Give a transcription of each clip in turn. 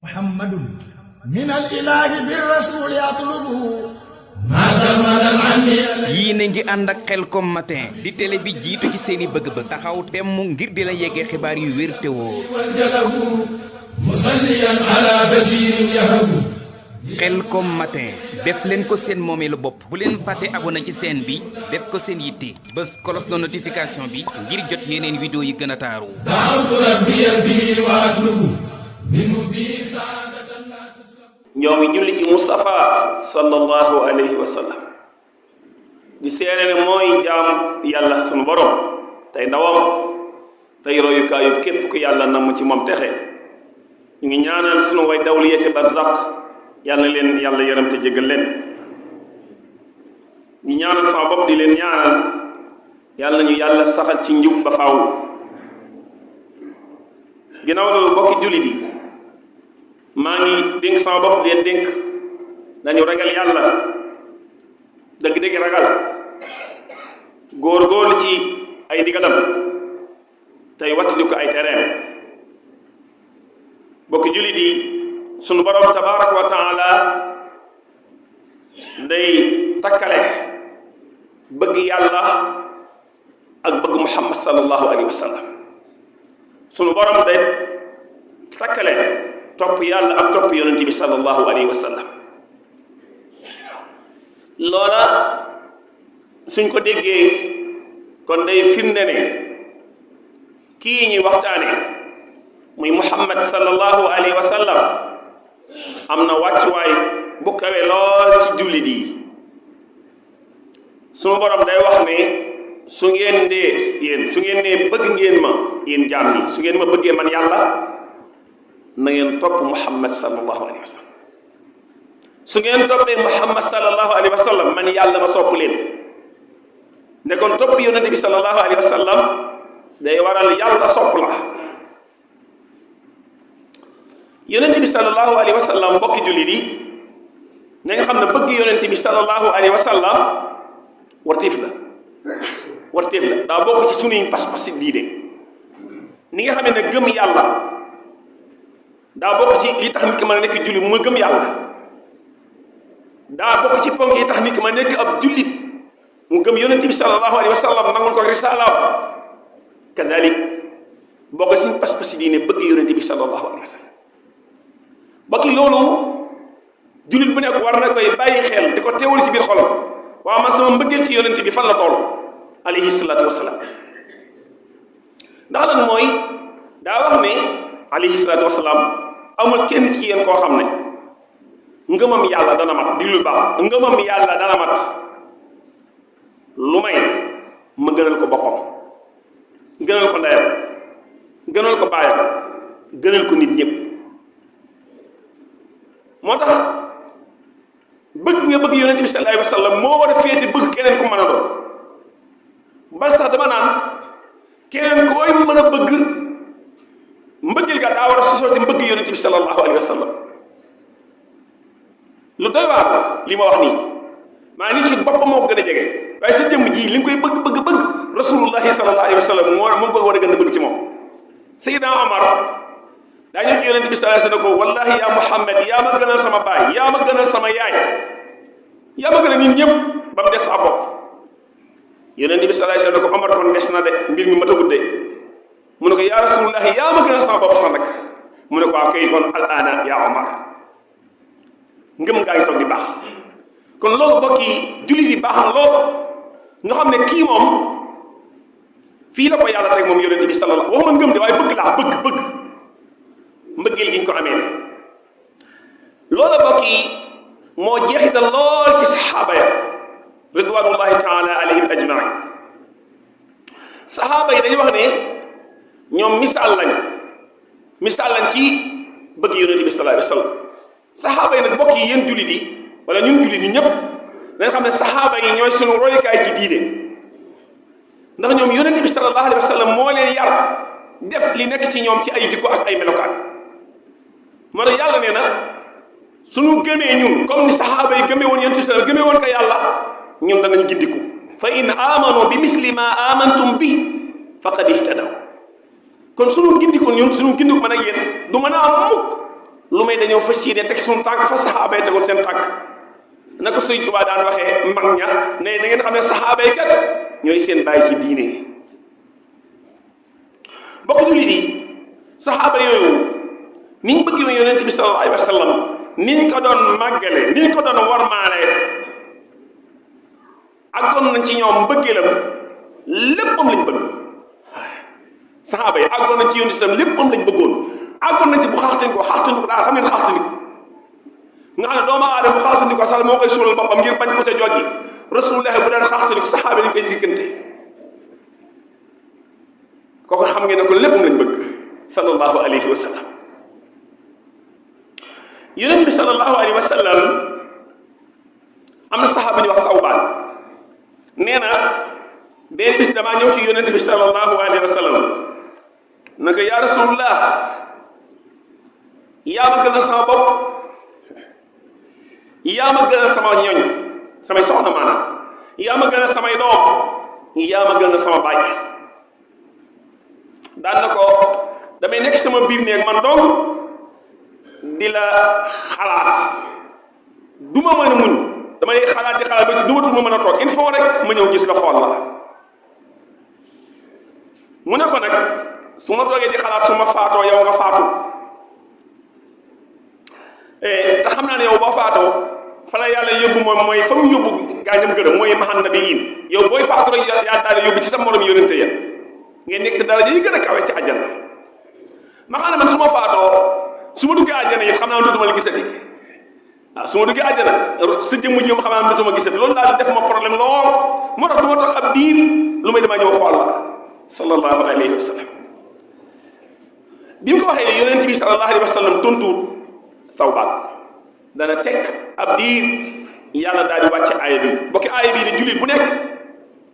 محمد من الإله بالرسول يطلبه yii na ngi ànd ak Khelcom matin di télé bi jiitu ci seeni bëgg-bëgg taxaw temm ngir di la yeggee xibaar yu wér te wóor musalliyan ala bashirin yahabu Khelcom matin def leen ko seen moomeelu bopp bu leen fàtte abonné ci chaîne bi def ko seen yitte bés cloche de notification bi ngir jot yeneen vidéo yi gën a taaru da'awtu rabbiya bihi wa atlubu minhu bi ñoo ngi julli ci Mustafa sallallahu alayhi wa sallam di seere ne mooy jaam yàlla sunu borom tey ndawam tey royukaayu képp ku yàlla namm ci moom texe ñu ngi ñaanal sunu way dawli yee ci barzaq yàlla leen yàlla yërëm te jégal leen ñu ñaanal sama bopp di leen ñaanal yàlla ñu yàlla saxal ci njub ba faaw ginnaaw loolu bokki jullit yi maa ngi dénk sama bopp di leen dénk nañu ragal yàlla dëgg-dëgg ragal góor-góorlu ci ay digalam tey wattandi ko ay tereem bokki jullit yi sunu borom tabaraka wa taala day takkale bëgg yàlla ak bëgg muhammad sallallahu alayhi wa sallam sunu borom day takkale topp yàlla ak topp yonent bi sallallahu alayhi wa sallam loola suñ ko déggee kon day firnde ne kii ñuy waxtaane muy muhammad sallallahu alayhi wa sallam am na wàccuwaay bu kawe lool ci jullit yi sunu borom day wax ne su ngeen ne bëgg ngeen ma yéen jaam yi su ngeen ma bëggee man yàlla na ngeen topp muhammad sallallahu alayhi wa sallam su ngeen toppee muhammad sallallahu alayhi wa sallam man yàlla ma sopp leen ne kon topp yonente bi sallallahu alayhi wa sallam day waral yàlla sopp la yonente bi sallallahu alayhi wa sallam mbokki jullit yi na nga xam ne bëgg yonente bi sallallahu alayhi wa sallam warteef la daa bokk ci sunuy pas-pas diine ni nga xam ne gëm yàlla daa bokk ci li tax nit ki mën a nekk jullit mu gëm yàlla daa bokk ci ponk yi tax nit ki mën a nekk ab jullit mu gëm yonente bi sallallahu alayhi wa sallam nangul ko risalaam kadalik bokk ci pas-pas diine bëgg yonente bi sallallahu alayhi wa sallam bokki loolu jullit bu nekk war na koy bàyyi xel di ko teewul ci biir xolam waaw man sama mbëggeel ci yonente bi fan la toll alayhi salaatu wasalaam ndax lan mooy daa wax ne alayhi salaatu wasalaam amul kenn ci yéen koo xam ne ngëmam yàlla dana mat di lu baax ngëmam yàlla dana mat lu may ma gënal ko boppam gënal ko ndeyam gënal ko baayam gënal ko nit ñëpp moo tax bëgg nga bëgg yonente bi sallallahu alayhi wa sallam moo war a féete bëgg keneen ku mën a doon ba sax dama naan keneen koy mën a bëgg mbëggeel ga daa war a sosoo ci mbëgg yonente bi sallallahu alayhi wa sallam lu doy waar la li ma wax nii maa nit ki boppam moo ko gën a jege waaye sa jëmm ji li nga koy bëgg rasulullahi sallallahu alayhi wa sallam moom ko war a gën a bëgg ci moom Seydina Omar daa ñëw ci yonente bi sallallahu alayhi wa sallam ko wallahi ya Muhammad yaa ma gënal sama baay yaa ma gënal sama yaay yaa ma gënal nit ñëpp ba mu des sa bopp yonente bi sallallahu alayhi wa sallam ko Omar kon des na de mbir mi matagut de mu ne ko yaa rasulullahi yaa ma gënal sama bopp sax nag mu ne ko waaw kay kon al ana yaa Omar ngëm ngaa ngi soog di baax kon loolu bokki jullit yi baax na loolu nga xam ne kii moom fii la ko yàlla teg moom yonente bi sallallahu waxuma ngëm de waaye bëgg laa bëgg mbëggeel gi ñu ko amee loola bokki moo jeexital lool ci saxaaba ya ridwanullahi taala alayhim ajmain saxaaba yi dañuy wax ne ñoom misaal lañ ci bëgg yonente bi sallallahu alayhi wa sallam saxaaba yi nag bokk yi yéen jullit yi wala ñun jullit ñi ñëpp dañ xam ne saxaaba yi ñooy sunu royukaay ci diine ndax ñoom yonente bi sallallahu alayhi wa sallam moo leen yar def li nekk ci ñoom ci ay jikko ak ay melokaan moo tax yàlla nee na sunu gëmee ñun comme ni saxaaba yi gëmee woon yonente bi sallallahu gëmee woon ko yàlla ñun danañ gindiku fa in amanu bi misli ma amantum bi faqad ihtadaw kon sunu gindiku ñun sunu gindiku mën ak yéen du mën a am mukk lu may dañoo fas yéene teg suñu tànk fa saxaaba yi tegoon seen tànk na ko Sëriñ Tuubaa daan waxee mag ña ne da ngeen xam ne saxaaba yi kat ñooy seen bàyyi ci diine. bokk jullit yi saxaaba yooyu niñ bëgg woon yonent bi sallallahu alayhi wa sallam niñ ko doon màggale niñ ko doon warmaale àggoon nañ ci ñoom mbëggeelam léppam lañ bëgg. saxaaba yi àggoon nañ ci yonent itam léppam lañ bëggoon àggoon nañ ci bu xaxtandi ko daal xam ngeen xaxtandi ko nga xam ne doomu aadama bu xaxtandi ko sax moo koy suulal boppam ngir bañ ko ca joggi rasulullah bu daan xaxtandi ko saxaaba yi ñu koy diggante kooku xam ngeen ne ko léppam lañ bëgg sallallahu alayhi wa sallam. yonent bi sallallahu alayhi wa sallam am na saxaaba ñu wax Sawbaan nee na benn bis damaa ñëw ci yonent bi sallallahu alayhi wa sallam naka yaa rasulullah yaa ma gënal sama bopp yaa ma gënal sama ñoñ samay soxna maanaam yaa ma gënal samay doom yaa ma gënal sama baay daan na ko damay nekk sama biir néeg man dong di la xalaat du ma mën a muñ dama lay xalaat di xalaat ba ci dumatul ma mën a toog il faut rek ma ñëw gis la xool la mu ne ko nag su ma toogee di xalaat su ma faatoo yow nga faatu te xam naa ne yow boo faatoo fa la yàlla yóbbu moom mooy fa mu yóbbu gaañam gërëm mooy mahan nabiyin yow booy faatu rek yaa daal di yóbbu ci sa morom yónente ya ngeen nekk ci daraja yi gën a kawe ci àjjana ma xam ne man su ma faatoo su ma duggee àjjana yi xam naa dootuma la gisati waaw su ma duggee àjjana sa jëmm ji xam naa dootuma gisati loolu daal def ma problème lool moo tax du ma toog ab diir lu may damaa ñëw xool la sallallahu alayhi wa sallam bi mu ko waxee yonent bi sallallahu alayhi wa sallam tontuwut Sawbaan dana teg ab diir yàlla daal di wàcce aaya bi bokki aaya bii di jullit bu nekk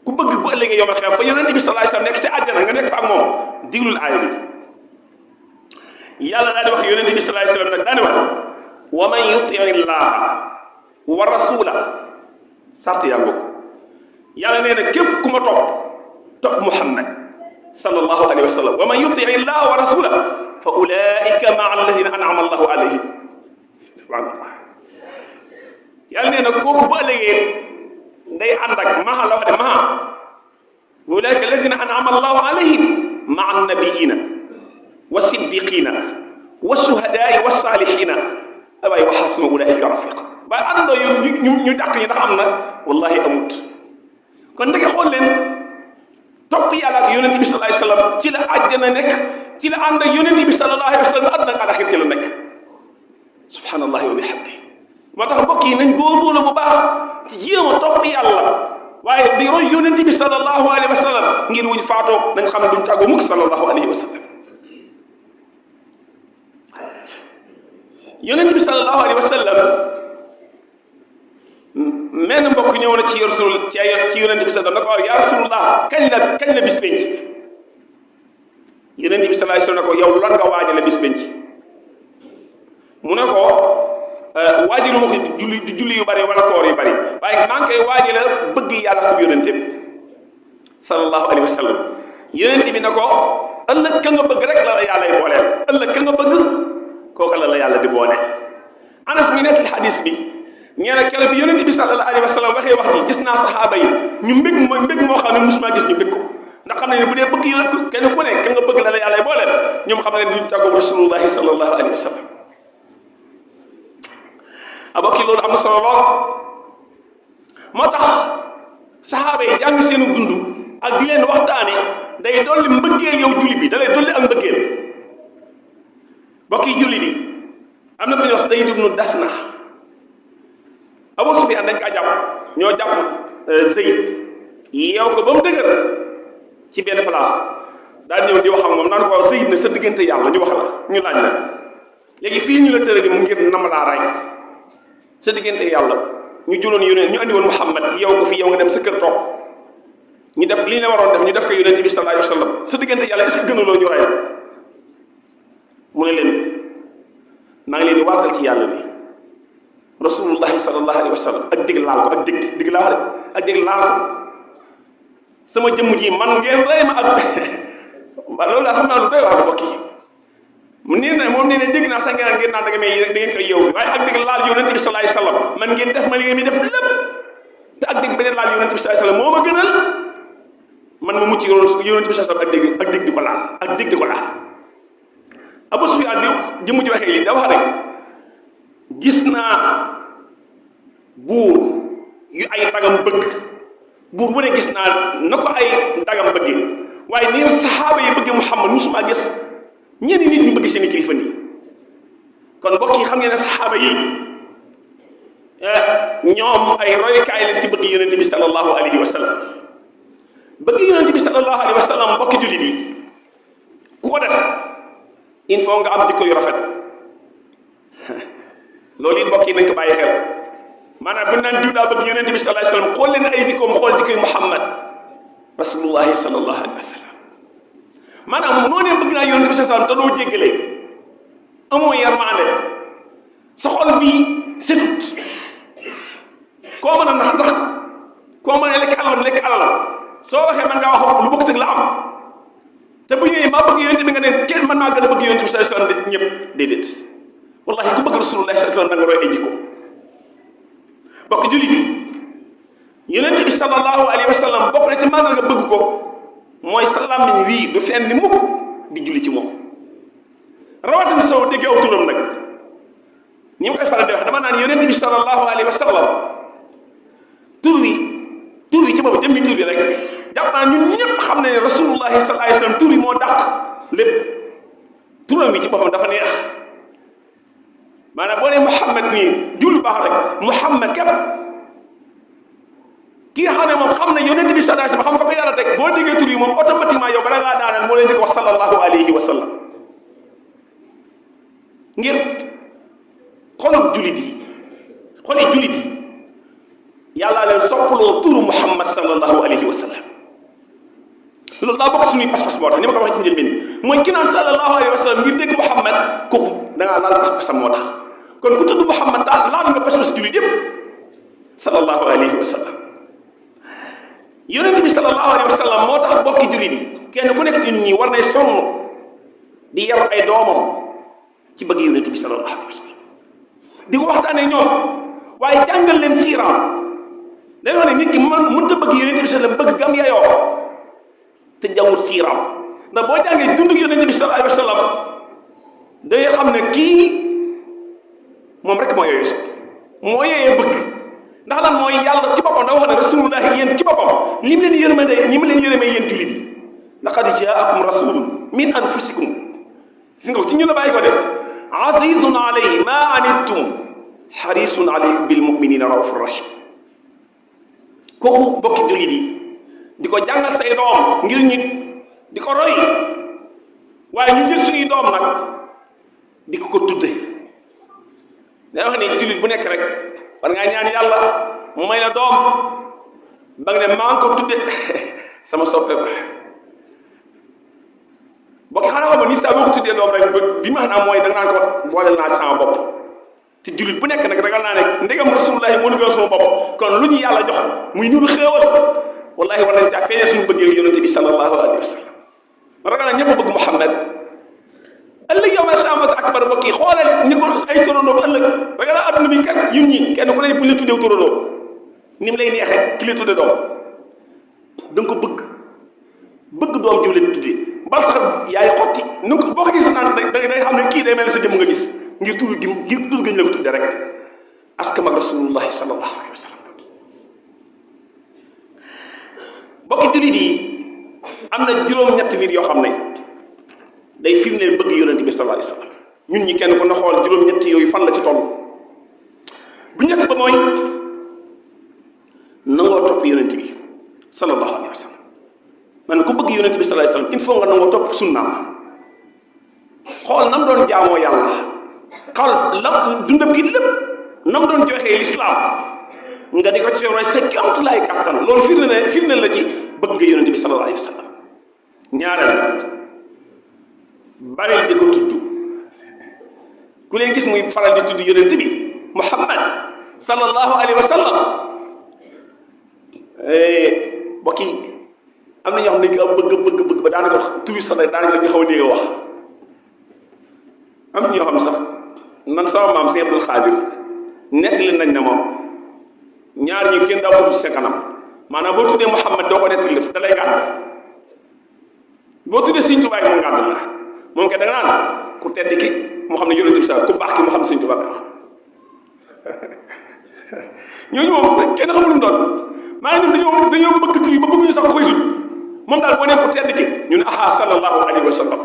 ku bëgg bu ëllëgee yow ma xew fa yonent bi sallallahu alayhi wa sallam nekk ci àjjana nga nekk fa ak moom diglul aaya bi yàlla daal di wax yonent bi sallallahu alayhi wa sallam nag daani wax wa man yutii llaha wa rasula sart yaa ngoog yàlla nee na képp ku ma topp Muhammad sallallahu alayhi wa sallam wa man yutii llaha wa rasula fa ulaika maa alladina an'ama allahu alayhim subhanallah yàlla nee na kooku bu ëllëgee day ànd ak maa la wax de maa ulaika alladina an'ama allahu alayhim maa annabiyina wa siddiqina wa shuhadaai wa salihina waaye wa xasuna ulaika rafiqa waaye àndandoo ñu dàq ñi ndax am na wallahi amut kon ndeke xool leen topp yàlla ak yonent bi sallallahu alayhi wa sallam ci la àjjana nekk ci la ànd ak yonent bi sallallahu alayhi wa sallam àdduna ak alaxir ci la nekk subhanallahi wa bihamdi moo tax mbokk yi nañ góorgóorlu bu baax ci jéem a topp yàlla waaye di roy yonent bi sallallahu alayhi wa sallam ngir wuñ faatoo nañ xam ne duñ tàggoo mukk sallallahu alayhi wa sallam yonent bi sallallahu alayhi wa sallam menn mbokk ñëw na ci rasul ci yonent bi sallallahu na ko waaw yaa rasulullah kañ la bis penc yonent bi sallallahu alayhi wa sallam ne ko yow lan nga waajale bis penc mu ne ko waajalu ma ko julli yu bari wala koor yu bari waaye maa ngi koy waajale bëgg yàlla ko yonente bi sallallahu alayhi wa sallam yonente bi ne ko ëllëg ka nga bëgg rek la la yàlla y booleel ëllëg ka nga bëgg kooku la yàlla di boole Anas mi nekk xadis bi ñee na keroog bi yonente bi sallallahu alayhi wa sallam waxee wax ji gis naa saxaaba yi ñu mbég moo xam ne musuma gis ñu mbég ko ndax xam ne bu dee bëgg yonent kenn ku ne ka nga bëgg la la yàlla y booleel ñoom xam ne duñu tàggoo rasulullahi sallallahu alayhi wa sallam abokki loolu am na solo lool moo tax saxaaba yi jàng seenu dund ak di leen waxtaane day dolli mbëggeel yow julli bi da lay dolli ak mbëggeel bokki julli di am na ko ñuy wax Zayd ibnu Dasna Abu Sufyaan dañ kaa jàpp ñoo jàpp Zayd yeew ko ba mu dëgër ci benn place daal ñëw di wax ak moom naan ko waaw Zayd ne sa diggante yàlla ñu wax la ñu laaj la léegi fii ñu la tërali mu ngir nam laa ray sa diggante yàlla ñu jëloon yonent ñu andi woon Muhammad yow ko fi yow nga dem sa kër toog ñu def li ñu la waroon def ñu def ko yonent bi sallallahu alayhi wa sallam sa diggante yàlla est-ce que gënuloo ñu rey mu ne leen maa ngi leen di waatal ci yàlla bi rasulullahi sallallahu alayhi wa sallam ak dégg laal ko ak dégg laal ak dégg laal ko sama jëmm ji man ngeen rey ma ak loolu laa xam naa lu doy waar mbokk yi nee na moom nee na dégg naa sax ngeen naan da ngeen koy yeewu waaye ak dégg laal yonent bi sallallahu alayhi wasallam man ngeen def ma li ngeen di def lépp te ak dégg beneen laal yonent bi sallallahu alayhi wasallam moo ma gënal man ma mucc yonent bi sallallahu alayhi wasallam ak dégg di ko laal ak dégg di ko laal. Abu Sufyaan bi jëmm ji waxee lii da wax rek gis naa buur yu ay dagam bëgg buur bu ne gis naa na ko ay dagam bëggee waaye nii saxaaba yi bëggee Muhammad musuma gis ñenn nit ñu bëgg seen i kilifa nii kon mbokk yi xam ngeen ne saxaaba yi ñoom ay royukaay leen ci bëgg yonent bi sallallahu alayhi wa sallam bëgg yonent bi sallallahu alayhi wa sallam mbokki jullit yi ku ko def il faut nga am jikko yu rafet loolu it mbokk yi nañ ko bàyyi xel maanaam bu naan diw daa bëgg yonent bi sallallahu alayhi wa sallam xool leen ay jikkoom xool jikkoy Muhammad rasulullahi sallallahu alayhi wa sallam maanaam noo nee bëgg naa yonent bi sallallahu alayhi wa sallam te doo jéggale amoo yarmaande sa xol bii setut koo mën a nax ko koo mën a lekk alalam soo waxee man ngaa wax lu bokk tëg la am te bu ñëwee maa bëgg yonent bi nga ne kenn mën naa gën a bëgg yonent bi sallallahu alayhi wa sallam ñëpp déedéet wallahi ku bëgg rasulullahi sallallahu alayhi wa sallam da nga roy ay jikko bokk julli bi yonent bi sallallahu alayhi wa sallam bokk na ci maanaam nga bëgg ko mooy sa làmmiñ wii du fenn ni mukk di julli ci moom rawatina soo déggee aw turam nag ni ma koy faral di wax dama naan yonent bi sallallahu alayhi wa sallam tur wi ci boobu jëmmi tur bi rek jàpp naa ñun ñëpp xam ne rasulullahi sallallahu alayhi wa sallam tur bi moo dàq lépp turam bi ci boppam dafa neex maanaam boo nee Muhammad nii julli baax rek Muhammad képp ki nga xam ne moom xam ne yonent bi sallallahu alayhi wa sallam xam fa ko yàlla teg boo déggee tur yi moom automatiquement yow bala ngaa daaneel moo leen di ko wax sallallahu alayhi wa sallam ngir xolub jullit yi yàllaa leen soppaloo turu Muhammad sallallahu alayhi wa sallam loolu daa bokk suñuy pas-pas moo tax ni ma ko waxee ci njëlbeen mooy ki naan sallallahu alayhi wa sallam ngir dégg Muhammad kooku da ngaa laal pas-pasam moo tax kon ku tudd Muhammad daal laal nga pas-pas jullit yëpp sallallahu alayhi wa sallam yonent bi sallallahu alayhi wa sallam moo tax bokki jullit yi kenn ku nekk ci nit ñi war nay sonn di yar ay doomam ci bëgg yonent bi sallallahu alayhi wa sallam di ko waxtaanee ñoom waaye jàngal leen siiraam day wax ne nit ki mënut a bëgg yonent bi sallam bëgg gam yayoo te jawul siiraam ndax boo jàngee dund yonent bi sallallahu alayhi wa sallam day xam ne kii moom rek moo yooyu sax moo yooyee bëgg ndax lan mooy yàlla ci boppam da wax ne rasulullahi yéen ci boppam ni mu leen yërmande ni mu leen yërëmee yéen jullit yi laqad jaakum rasulun min anfusikum gis nga ko ci ñu la bàyyi ko de azizun alayhi ma anittum xarisun alaykum bil muminina raufur rahim kooku bokki jullit yi di ko jàngal say doom ngir ñi di ko roy waaye ñu jël suñuy doom nag di ko tudde day wax ne jullit bu nekk rek war ngaa ñaan yàlla mu may la doom ba nga ne maa ngi ko tudde sama soppe ba bokk xanaa xam ni saa boo ko tuddee doom rek bi ma xam mooy da nga naan ko booleel naa ci sama bopp te jullit bu nekk nag ragal naa ne ndegam rasulullahi moo nu gën sama bopp kon lu ñu yàlla jox muy nuru xéewal wallahi war nañ caa feeñee suñu bëggee yonente bi sallallahu alayhi wa sallam ragal naa ñëpp bëgg Muhammad ëllëg yow ma saamata akbar bokk yi xoolal ñi ko ay torondoo ba ëllëg ragal naa adduna bi kat yun ñi kenn ku ne bu ñu la tuddee torondoo ni mu lay neexee ki la tudde doom da nga ko bëgg doom ji mu la tuddee bal sax yaay xotti nu ko boo ko gis naan day xam ne kii day mel ne sa jëmm nga gis ngir tur gëñ la ko tudde rek aska mag rasulullahi sallallahu alayhi wa sallam bokki jullit yi am na juróom-ñetti nit yoo xam ne day firndeel bëgg yonent bi sallallahu alayhi wa sallam ñun ñi kenn ko na xool juróom-ñetti yooyu fan la ci toll bu njëkk ba mooy nangoo topp yonent bi sallallahu alayhi wa sallam man ku bëgg yonent bi sallallahu alayhi wa sallam il faut nga nangoo topp sunnaam xool nam doon jaamoo yàlla xool la dundam gi lépp nam doon joxee lislaam nga di ko ci roy sa kéemtulaay kàttan loolu firnde la ci bëgg nga yonent bi sallallahu alayhi wa sallam ñaareel bari di ko tudd ku leen gis muy faral di tudd yonent bi Muhammad sallallahu alayhi wa sallam bokki am na ñoo xam ne dañ ko bëgg ba daanaka tur bi sax daanaka dañu xaw a néeg a wax am ñoo xam sax man sama maam Sëñ Abdul Xaadir nettali nañ ne moom ñaar ñi kenn daa ko tudd sa kanam maanaam boo tuddee Muhammad doo ko nettali lëf da lay gàdd boo tuddee Sëñ Tuubaa mu gàdd la moom kay da nga naan ku tedd ki moo xam ne yonent bi sax ku baax ki moo xam ne Sëñ Tuubaa wax ñooñu moom kenn xamul lu mu doon maanaam ñun dañoo bëgg tur yi ba bëgguñu sax koy tudd moom daal boo nee ku tedd ki ñu ne aha sallallahu alayhi wa sallam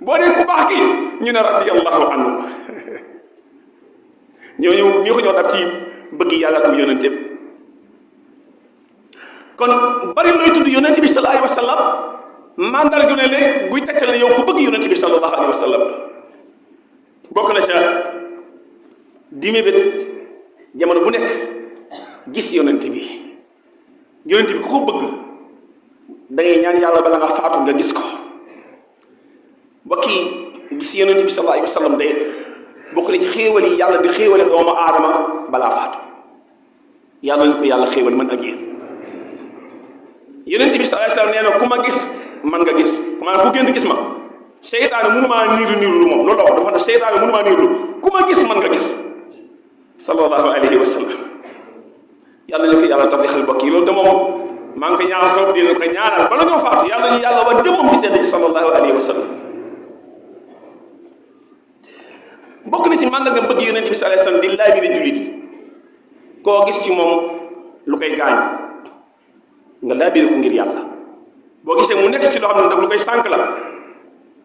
boo nee ku baax ki ñu ne radiyallahu anhu ñooñu ñi ko ñoo dab ci bëgg yàlla ko yonente bi kon bari looy tudd yonente bi sallallahu alayhi wa sallam mandarga ne le guy tegtal ne yow ku bëgg yonente bi sallallahu alayhi wa sallam bokk na ca di mébét jamono bu nekk gis yonente bi ku ko bëgg da ngay ñaan yàlla bala nga faatu nga gis ko bokki gis yonente bi sallallahu alayhi wa sallam de bokk na ci xéewal yi yàlla di xéewale doomu aadama balaa faatu yàlla ñu ko yàlla xéewal man ak yéen yonente bi sallallahu alayhi wa sallam nee na ku ma gis man nga gis maanaam ku génn gis ma seytaane mënumaa niiru lu moom loolu la wax dafa ne seytaane mënumaa niiru ku ma gis man nga gis sallallahu alayhi wa sallam yàlla ñu ko yàlla tawfiixal bokk yi loolu de moom maa ngi koy ñaanal sama dina ko ñaanal bala ñoo faatu yàlla ñu yàlla wan jëmmam ci tedd ci sallallahu alayhi wa sallam bokk na ci màndarga bëgg yonente bi sallallahu alayhi wa sallam di laabire jullit yi koo gis ci moom lu koy gaañ nga laabire ko ngir yàlla boo gisee mu nekk ci loo xam ne nag lu koy sànq la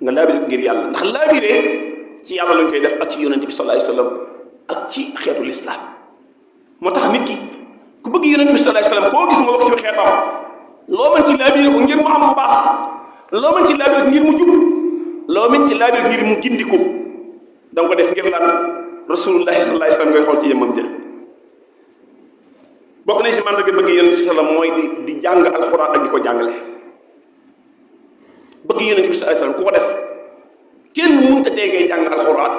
nga laabire ko ngir yàlla ndax laabire ci yàlla lañ koy def ak ci yonente bi sallallahu alayhi wa sallam ak ci xeetu lislaam moo tax nit ki ku bëgg yonente bi sallallahu alayhi wa sallam koo gis nga wax ci xeetam loo mën ci laabire ko ngir mu am bu baax loo mën ci laabire ko ngir mu jub loo mën ci laabire ko ngir mu gindiku da nga ko def ngir lan rasulullahi sallallahu alayhi wa sallam ngay xool ci yemam jël bokk nañ si màndarga bëgg yonente bi sallam mooy di jàng alxuraan ak di ko jàngale bëgg yonente bi sallallahu alayhi wa sallam ku ko def kenn mënut a déggee jàng alxuraan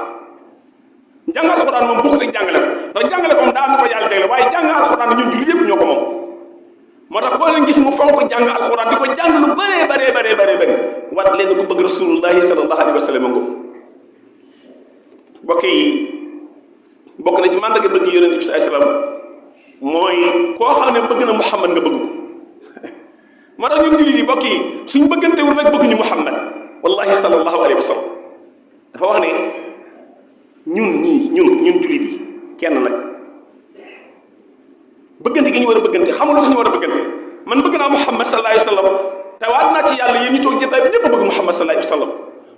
jàng alxuraan moom bokkut ak jàngale ko ndax jàngale ko moom daa am ko yàlla jagle waaye jàng alxuraan ñun jullit yëpp ñoo ko moom moo tax koo leen gis mu fonk ko jàng alxuraan di ko jàng lu bëree wat leen ko bëgg rasulullahi sallallahu alayhi wa sallam ngo mbokk yi bokk na ci màndarga bëgg yonente bi sallallahu alayhi wa sallam mooy koo xam ne bëgg na Muhammad nga bëgg ko moo tax ñun jullit yi mbokk yi suñ bëggantewul rek bëgg ñu Muhammad wallahi sallallahu alayhi wa sallam dafa wax ne ñun jullit yi kenn lañ bëggante gi ñu war a bëggante xamul lu tax ñu war a bëggante man bëgg naa Muhammad sallallahu alayhi wa sallam te waat naa ci yàlla yéen ñu toog jotaay bi ñëpp bëgg Muhammad sallallahu alayhi wa sallam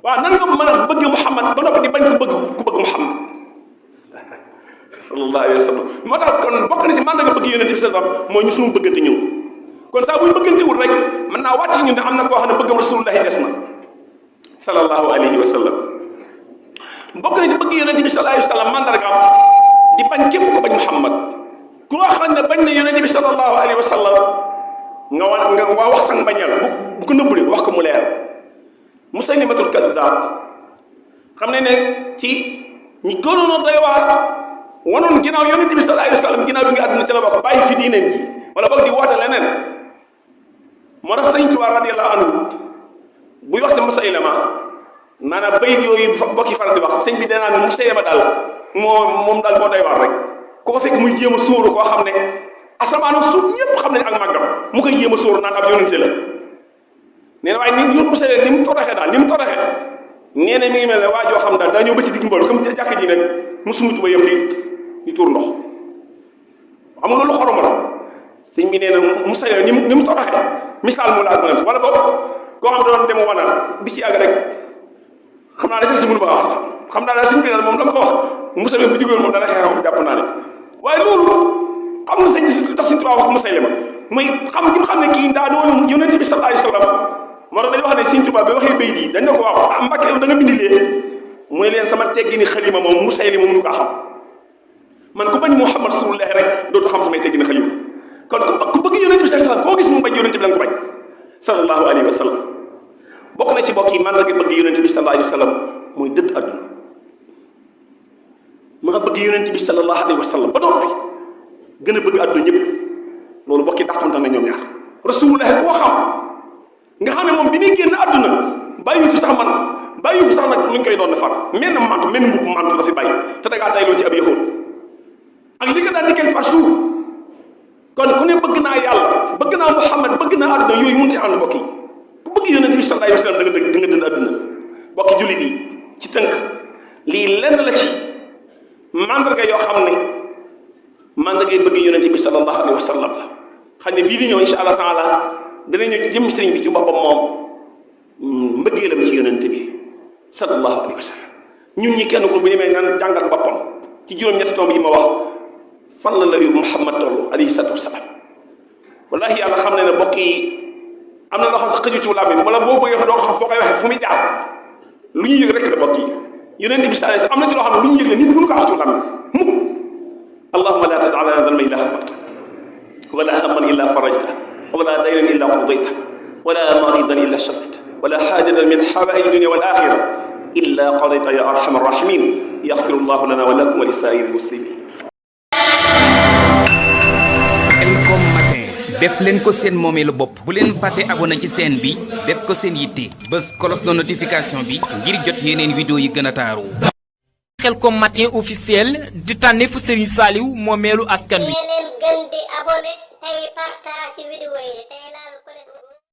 waaw nan nga mën a bëgg Muhammad ba noppi di bañ ko bëgg Muhammad sallallahu alayhi wa sallam moo tax kon bokk na ci man nga bëgg yonente bi sallallahu alayhi wa sallam mooy ñu suñu bëggante ñëw kon saa bu ñu bëggantewul rek mën naa wàcc ñu ne am na koo xam ne bëggam rasulullahi des na sallallahu alayhi wa sallam bokk na ci bëgg yonente bi sallallahu alayhi wa sallam mandargaam di bañ képp ko bañ Muhammad ku loo xam ne bañ na yonente bi sallallahu alayhi wa sallam nga wax sang bañal bu ko nëbbule wax ko mu leer Musaylimatul kaddaab xam ne ci ñi gënoon a doy waar wanoon ginnaaw yonente bi sallallahu alayhi wa sallam ginnaaw bi nga àdduna ci la bokk bàyyi fi diineen ji wala boog di woote leneen moo tax Sëñ Tuubaa radiyallahu anhu buy wax ci Musaylima maanaam bayit yooyu bokki faral di wax sëñ bi danaa ne Musaylima daal moom daal moo doy waar rek ku ko fekk muy jéem a sóoru koo xam ne asamaan suuf ñëpp xam nañ ak màggam mu koy jéem a sóoru naan ab yonente la nee na waaye ni Musaylima ni mu toraxee daal ni mu toraxee nee na mi ngi mel ne waa joo xam daal daa ñëw ba ci digg mboolu comme jàkk ji nag mu summi tuba yem di tuur ndox xam nga loolu xorom la sëñ bi nee na Musaylima ni mu toraxee misaal mu laa gën a wala boog koo xam doon dem wanal bi ci yàgg rek xam naa ne si mënu ma wax sax xam naa ne sëñ bi daal moom la ko wax Musaylima bu jigéen moom dana xeex moom jàpp naa ne waaye loolu xam nga sëñ bi ndax sëñ Tuubaa wax Musaylima mooy xam gi mu xam ne kii daa doon yonente bi sallallahu alayhi wa sallam moo tax dañu wax ne sëñ Tuubaa bi waxee bay di dañ ne ko waaw Mbacké da nga bindi lee mooy leen sama teggini xalima moom Musaylima mënu kaa xam man ku bañ Muhammad rasulullah rek dootu xam samay teggini xalima kon ku bëgg yonente bi sallallahu alayhi wa sallam koo gis mu bañ yonente bi la nga ko bañ sallallahu alayhi wa sallam bokk na ci bokk yi man la nga bëgg yonente bi sallallahu alayhi wa sallam mooy dëdd àdduna maa bëgg yonente bi sallallahu alayhi wa sallam ba noppi gën a bëgg àdduna ñëpp loolu bokk yi dàqonte na ñoom ñaar rasulullah koo xam nga xam ne moom bi muy génn àdduna bàyyi fi sax man bàyyi sax nag luñ koy doon defar menn mantu menn mbubb mantu la fi bàyyi te da ngaa tay loon ci ab yëxóot ak li nga daan dikkee par jour kon ku ne bëgg naa yàlla bëgg naa Muhammad bëgg naa àdduna yooyu mënut a ànd mbokk yi ku bëgg yonent bi sallallahu alayhi wa sallam da nga dënd àdduna mbokki jullit yi ci tënk lii lenn la ci mandarga yoo xam ne mandargay bëgg yonent bi sallallahu alayhi wa sallam la xam ne bii di ñëw insha allah taala dana ñëw jëm sëriñ bi ci boppam moom mbëggeelam ci yonent bi sallallahu alayhi wa sallam ñun ñi kenn ko bu demee naan jàngal boppam ci juróom-ñetti tomb yi ma wax fan la yu Muhammad toll alayhi salaatu wasalaam wallahi yàlla xam ne ne mbokk yi am na loo xam sax xëju ci làmmiñ wala boo bëggee doo xam foo koy waxee fu muy jaar lu ñuy yëg rek la mbokk yi yonent bi sallallahu alayhi wasallam am na ci loo xam ne lu ñuy yëg la nit mënu ko wax ci làmmiñ mukk allahumma la tada lana dhanban illa ghafarta wala hamman illa farajta wala daynan illa qadayta wala maridan illa shafayta wala hajatan min hawaiji dunya wal akhirah illa qadayta ya arhamar rahimin yaghfiru llahu lana wa lakum wa li sa'iril muslimin. def leen ko seen moomeelu bopp bu leen fàtte abonné ci chaîne bi def ko seen yitte bës cloche de notification bi ngir jot yeneen vidéo yi gën a taaru. Khelcom matin officiel di tànneefu Serigne Saliou moomeelu askan wi. leen gën di abonné tey partage vidéo yi tey la